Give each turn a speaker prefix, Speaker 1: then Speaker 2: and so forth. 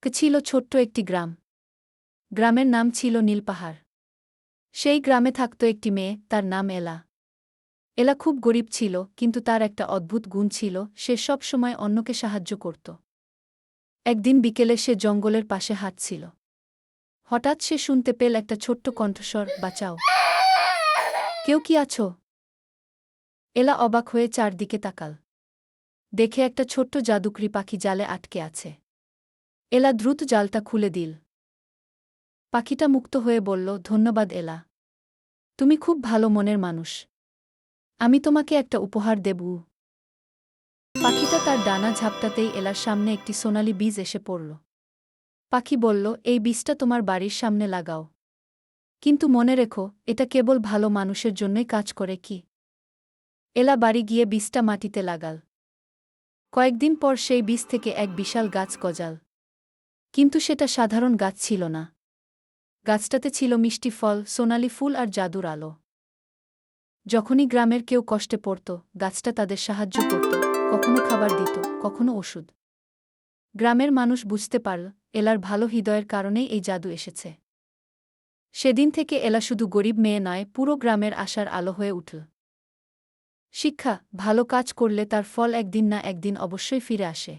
Speaker 1: ছিল ছোট্ট একটি গ্রাম। গ্রামের নাম ছিল নীলপাহাড়। সেই গ্রামে থাকত একটি মেয়ে, তার নাম এলা। এলা খুব গরিব ছিল, কিন্তু তার একটা অদ্ভুত গুণ ছিল, সে সব সময় অন্যকে সাহায্য করত। একদিন বিকেলে সে জঙ্গলের পাশে হাঁটছিল। হঠাৎ সে শুনতে পেল একটা ছোট্ট কণ্ঠস্বর, বাঁচাও, কেউ কি আছো? এলা অবাক হয়ে চারদিকে তাকাল। দেখে একটা ছোট্ট জাদুকরি পাখি জালে আটকে আছে। এলা দ্রুত জালটা খুলে দিল। পাখিটা মুক্ত হয়ে বলল, ধন্যবাদ এলা, তুমি খুব ভালো মনের মানুষ। আমি তোমাকে একটা উপহার দেব। পাখিটা তার ডানা ঝাপটাতেই এলার সামনে একটি সোনালি বীজ এসে পড়ল। পাখি বলল, এই বীজটা তোমার বাড়ির সামনে লাগাও। কিন্তু মনে রেখো, এটা কেবল ভালো মানুষের জন্যই কাজ করে কি। এলা বাড়ি গিয়ে বীজটা মাটিতে লাগাল। কয়েকদিন পর সেই বীজ থেকে এক বিশাল গাছ গজাল। কিন্তু সেটা সাধারণ গাছ ছিল না। গাছটাতে ছিল মিষ্টি ফল, সোনালি ফুল আর জাদুর আলো। যখনই গ্রামের কেউ কষ্টে পড়ত, গাছটা তাদের সাহায্য করত, কখনো খাবার দিত, কখনো ওষুধ। গ্রামের মানুষ বুঝতে পারল, এলার ভালো হৃদয়ের কারণেই এই জাদু এসেছে। সেদিন থেকে এলা শুধু গরিব মেয়ে নয়, পুরো গ্রামের আশার আলো হয়ে উঠল। শিক্ষা: ভালো কাজ করলে তার ফল একদিন না একদিন অবশ্যই ফিরে আসে।